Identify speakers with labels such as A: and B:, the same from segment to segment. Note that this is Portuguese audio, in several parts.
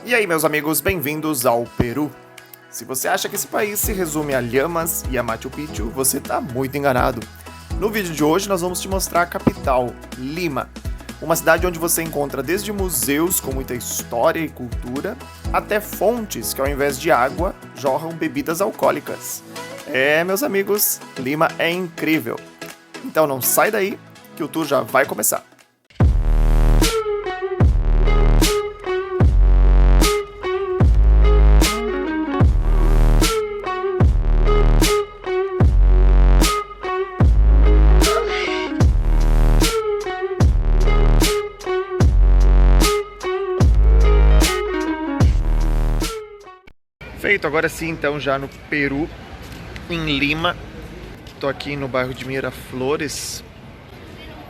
A: E aí, meus amigos, bem-vindos ao Peru. Se você acha que esse país se resume a Llamas e a Machu Picchu, você tá muito enganado. No vídeo de hoje, nós vamos te mostrar a capital, Lima, uma cidade onde você encontra desde museus com muita história e cultura, até fontes que, ao invés de água, jorram bebidas alcoólicas. Meus amigos, Lima é incrível. Então não sai daí, que o tour já vai começar. Feito, agora sim, então, já no Peru, em Lima. Tô aqui no bairro de Miraflores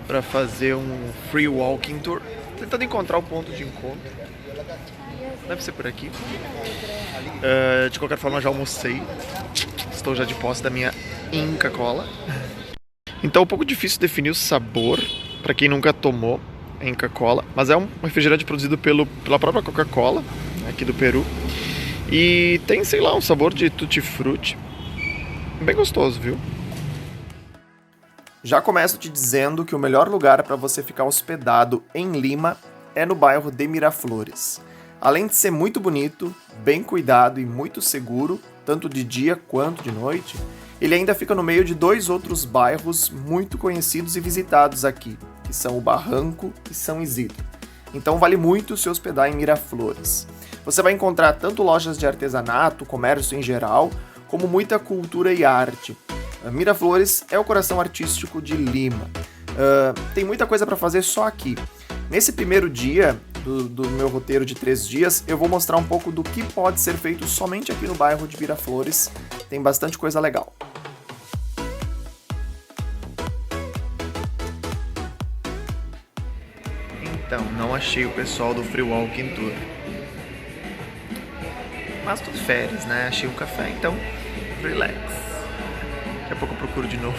A: para fazer um free walking tour. Tentando encontrar o ponto de encontro. Deve ser por aqui. De qualquer forma, já almocei. Estou já de posse da minha Inca Kola. Então, é um pouco difícil definir o sabor para quem nunca tomou Inca Kola. Mas é um refrigerante produzido pela própria Coca-Cola, aqui do Peru. E tem, sei lá, um sabor de tutti-frutti. Bem gostoso, viu? Já começo te dizendo que o melhor lugar para você ficar hospedado em Lima é no bairro de Miraflores. Além de ser muito bonito, bem cuidado e muito seguro, tanto de dia quanto de noite, ele ainda fica no meio de dois outros bairros muito conhecidos e visitados aqui, que são o Barranco e São Isidro. Então vale muito se hospedar em Miraflores. Você vai encontrar tanto lojas de artesanato, comércio em geral, como muita cultura e arte. Miraflores é o coração artístico de Lima. Tem muita coisa para fazer só aqui. Nesse primeiro dia do meu roteiro de 3 dias, eu vou mostrar um pouco do que pode ser feito somente aqui no bairro de Miraflores. Tem bastante coisa legal. Então, não achei o pessoal do Free Walking Tour. Mas tudo férias, né? Achei um café, então relax. Daqui a pouco eu procuro de novo.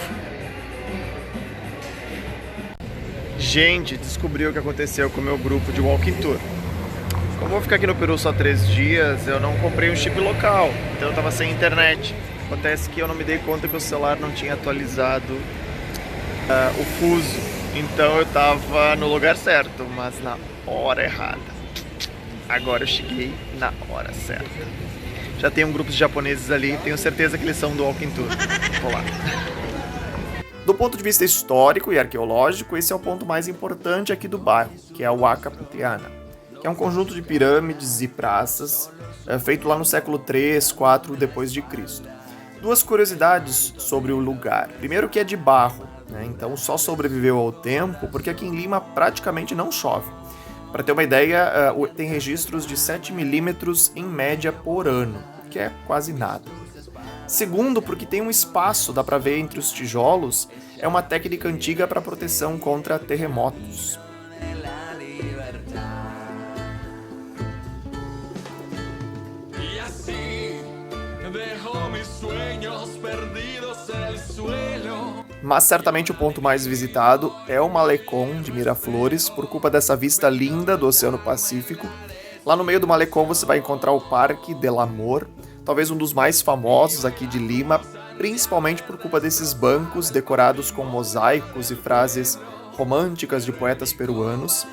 A: Gente, descobri o que aconteceu com o meu grupo de Walking Tour. Como eu vou ficar aqui no Peru só 3 dias, eu não comprei um chip local, então eu tava sem internet. Acontece que eu não me dei conta que o celular não tinha atualizado o fuso. Então eu tava no lugar certo, mas na hora errada. Agora eu cheguei na hora certa. Já tem um grupo de japoneses ali, tenho certeza que eles são do Walking Tour. Vou lá. Do ponto de vista histórico e arqueológico, esse é o ponto mais importante aqui do bairro, que é o Huaca Puteana, que é um conjunto de pirâmides e praças feito lá no século 3, 4 depois de Cristo. 2 curiosidades sobre o lugar. Primeiro que é de barro, né? Então só sobreviveu ao tempo porque aqui em Lima praticamente não chove. Para ter uma ideia, tem registros de 7 milímetros em média por ano, que é quase nada. Segundo, porque tem um espaço, dá para ver entre os tijolos, é uma técnica antiga para proteção contra terremotos. Mas certamente o ponto mais visitado é o Malecón de Miraflores, por culpa dessa vista linda do Oceano Pacífico. Lá no meio do Malecón você vai encontrar o Parque del Amor, talvez um dos mais famosos aqui de Lima, principalmente por culpa desses bancos decorados com mosaicos e frases românticas de poetas peruanos.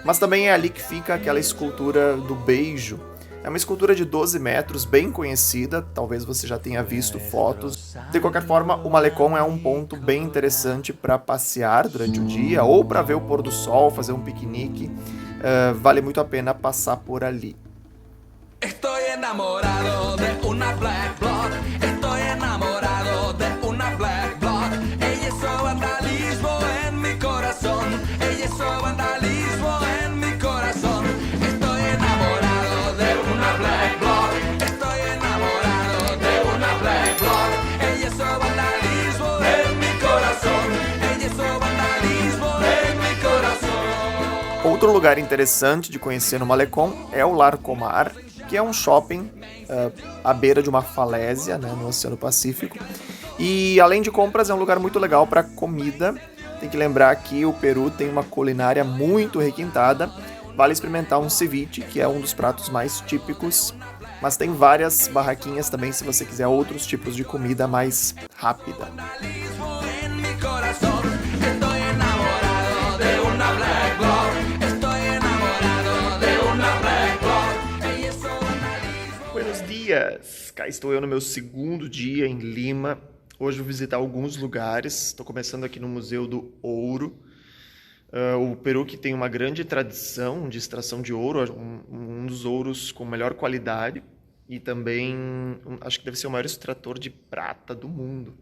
A: Mas também é ali que fica aquela escultura do beijo. É uma escultura de 12 metros, bem conhecida, talvez você já tenha visto fotos. De qualquer forma, o Malecón é um ponto bem interessante para passear durante o dia ou para ver o pôr do sol, fazer um piquenique. Vale muito a pena passar por ali.
B: Estou enamorado de uma black block. Estou enamorado de uma black block. Ella es o vandalismo en mi corazón. Ella es o vandalismo en mi corazón. Estoy enamorado de una black block. Estoy enamorado de una black block. Ella es o vandalismo en mi corazón. Ella es o vandalismo en mi corazón.
A: Outro lugar interessante de conhecer no Malecón é o Larcomar, que é um shopping à beira de uma falésia, né, no Oceano Pacífico. E além de compras, é um lugar muito legal para comida. Tem que lembrar que o Peru tem uma culinária muito requintada vale experimentar um ceviche, que é um dos pratos mais típicos. Mas tem várias barraquinhas também, se você quiser outros tipos de comida mais rápida. Buenos dias! Cá estou eu no meu segundo dia em Lima. Hoje vou visitar alguns lugares. Estou começando aqui no Museu do Ouro. O Peru que tem uma grande tradição de extração de ouro, um dos ouros com melhor qualidade e também acho que deve ser o maior extrator de prata do mundo.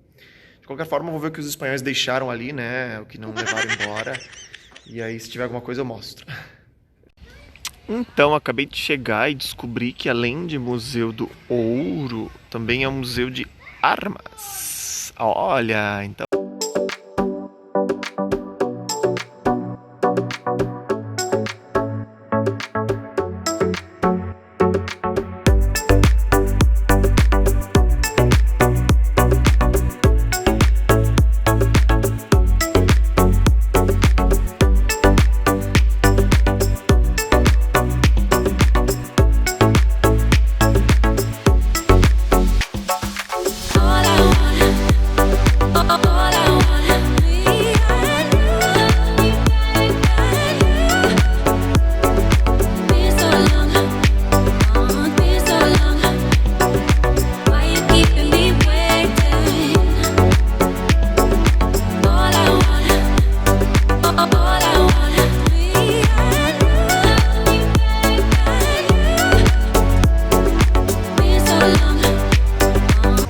A: De qualquer forma, vou ver o que os espanhóis deixaram ali, né? O que não levaram embora. E aí, se tiver alguma coisa, eu mostro. Então, acabei de chegar e descobri que além de Museu do Ouro, também é um museu de armas. Olha, então...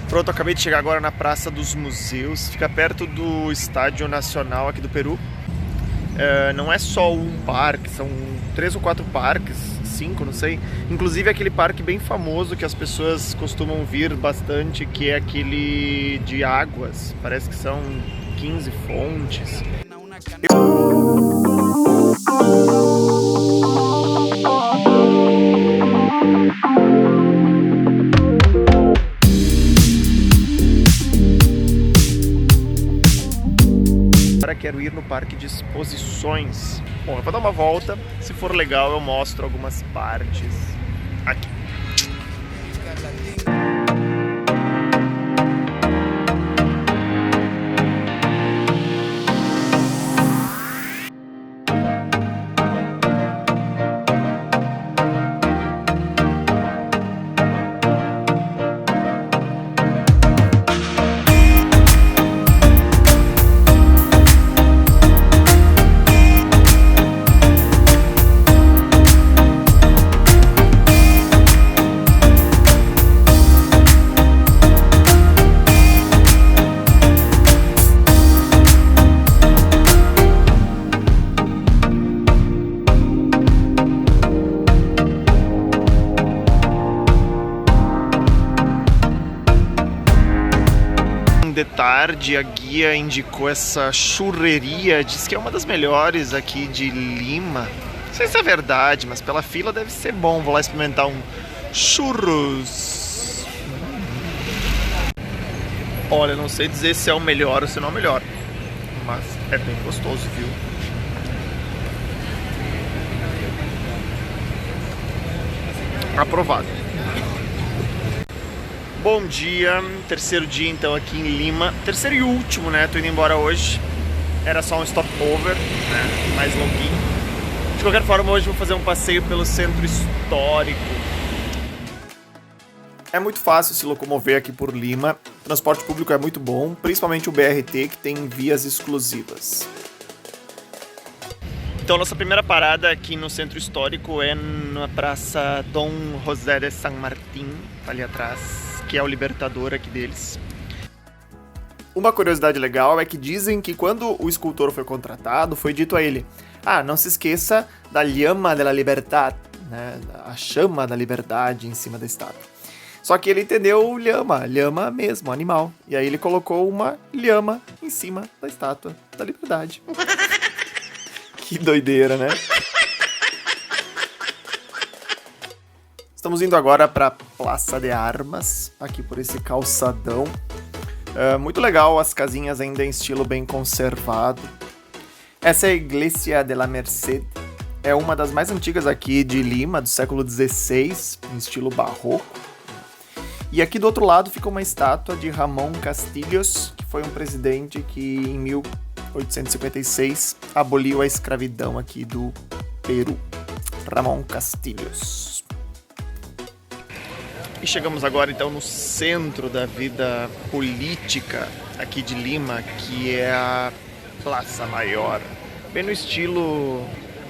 A: Pronto, acabei de chegar agora na Praça dos Museus, fica perto do Estádio Nacional aqui do Peru. Não é só um parque, são 3 ou 4 parques, 5, não sei. Inclusive aquele parque bem famoso que as pessoas costumam vir bastante, que é aquele de águas, parece que são 15 fontes. Quero ir no parque de exposições. Bom, eu vou dar uma volta. Se for legal, eu mostro algumas partes aqui. De tarde, a guia indicou essa churreria, diz que é uma das melhores aqui de Lima. Não sei se é verdade, mas pela fila deve ser bom. Vou lá experimentar um churros. Olha, não sei dizer se é o melhor ou se não é o melhor, mas é bem gostoso, viu? Aprovado. Bom dia, terceiro dia então aqui em Lima, terceiro e último, né? Tô indo embora hoje, era só um stopover, né? Mais longuinho. De qualquer forma, hoje vou fazer um passeio pelo centro histórico. É muito fácil se locomover aqui por Lima, o transporte público é muito bom, principalmente o BRT, que tem vias exclusivas. Então, nossa primeira parada aqui no centro histórico é na Praça Dom José de San Martín, ali atrás, que é o libertador aqui deles. Uma curiosidade legal é que dizem que quando o escultor foi contratado, foi dito a ele: não se esqueça da llama de la libertad, né? A chama da liberdade em cima da estátua. Só que ele entendeu lhama mesmo, animal. E aí ele colocou uma lhama em cima da estátua da liberdade. Que doideira, né? Estamos indo agora para a Praça de Armas, aqui por esse calçadão. Muito legal, as casinhas ainda em estilo bem conservado. Essa é a Iglesia de la Merced. é uma das mais antigas aqui de Lima, do século XVI, em estilo barroco. E aqui do outro lado fica uma estátua de Ramon Castilhos, que foi um presidente que em 1856 aboliu a escravidão aqui do Peru. Ramon Castilhos. E chegamos agora então no centro da vida política aqui de Lima, que é a Plaza Mayor. Bem no estilo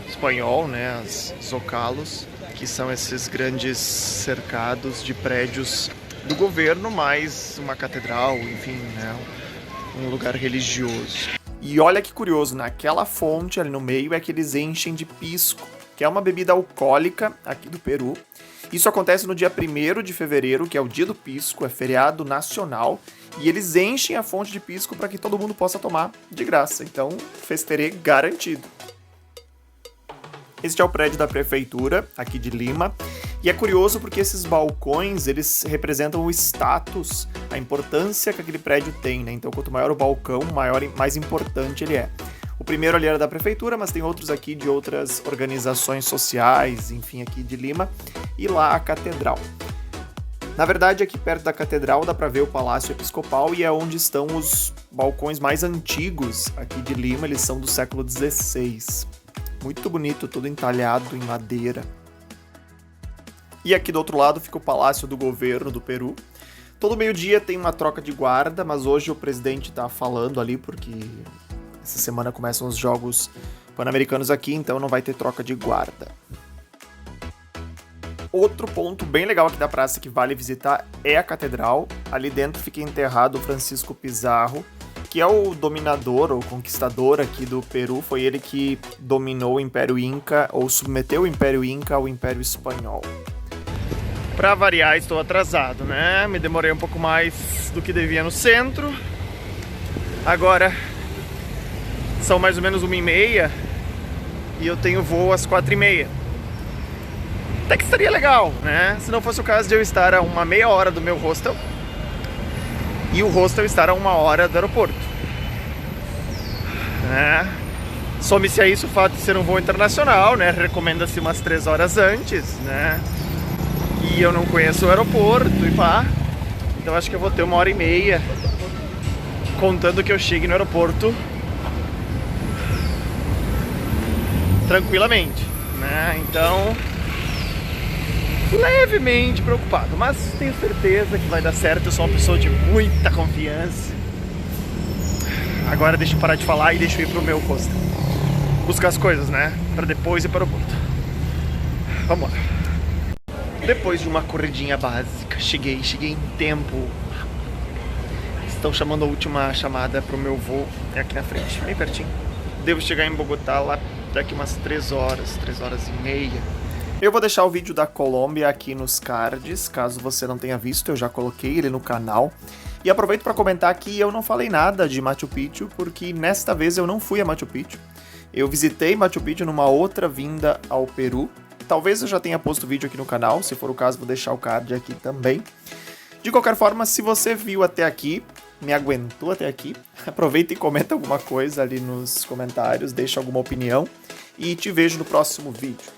A: espanhol, né? As zocalos, que são esses grandes cercados de prédios do governo, mais uma catedral, enfim, né? Um lugar religioso. E olha que curioso, naquela fonte ali no meio é que eles enchem de pisco, que é uma bebida alcoólica aqui do Peru. Isso acontece no dia 1º de fevereiro, que é o dia do pisco, é feriado nacional, e eles enchem a fonte de pisco para que todo mundo possa tomar de graça. Então, festerê garantido. Este é o prédio da prefeitura, aqui de Lima, e é curioso porque esses balcões, eles representam o status, a importância que aquele prédio tem, né? Então, quanto maior o balcão, mais importante ele é. O primeiro ali era da prefeitura, mas tem outros aqui de outras organizações sociais, enfim, aqui de Lima, e lá a catedral. Na verdade, aqui perto da catedral dá para ver o Palácio Episcopal e é onde estão os balcões mais antigos aqui de Lima, eles são do século XVI. Muito bonito, tudo entalhado em madeira. E aqui do outro lado fica o Palácio do Governo do Peru. Todo meio-dia tem uma troca de guarda, mas hoje o presidente tá falando ali porque essa semana começam os Jogos Pan-Americanos aqui, então não vai ter troca de guarda. Outro ponto bem legal aqui da praça que vale visitar é a catedral. Ali dentro fica enterrado o Francisco Pizarro, que é o dominador ou conquistador aqui do Peru. Foi ele que dominou o Império Inca, ou submeteu o Império Inca ao Império Espanhol. Pra variar, estou atrasado, né? Me demorei um pouco mais do que devia no centro. Agora são mais ou menos 1h30 e eu tenho voo às 4h30. Até que estaria legal, né? Se não fosse o caso de eu estar a uma meia hora do meu hostel e o hostel estar a 1h do aeroporto. Some-se a isso o fato de ser um voo internacional, né? Recomenda-se umas 3 horas antes, né? E eu não conheço o aeroporto e pá. Então acho que eu vou ter 1h30, contando que eu chegue no aeroporto tranquilamente, né? Então, levemente preocupado, mas tenho certeza que vai dar certo. Eu sou uma pessoa de muita confiança. Agora deixa eu parar de falar e deixa eu ir pro meu hostel buscar as coisas, né? Pra depois ir para o aeroporto. Vamos lá. Depois de uma corridinha básica, cheguei em tempo. Estão chamando a última chamada pro meu voo. É aqui na frente, bem pertinho. Devo chegar em Bogotá lá daqui umas 3 horas e meia. Eu vou deixar o vídeo da Colômbia aqui nos cards, caso você não tenha visto, eu já coloquei ele no canal. E aproveito para comentar que eu não falei nada de Machu Picchu, porque nesta vez eu não fui a Machu Picchu. Eu visitei Machu Picchu numa outra vinda ao Peru. Talvez eu já tenha posto vídeo aqui no canal, se for o caso vou deixar o card aqui também. De qualquer forma, se você viu até aqui, me aguentou até aqui, aproveita e comenta alguma coisa ali nos comentários, deixa alguma opinião e te vejo no próximo vídeo.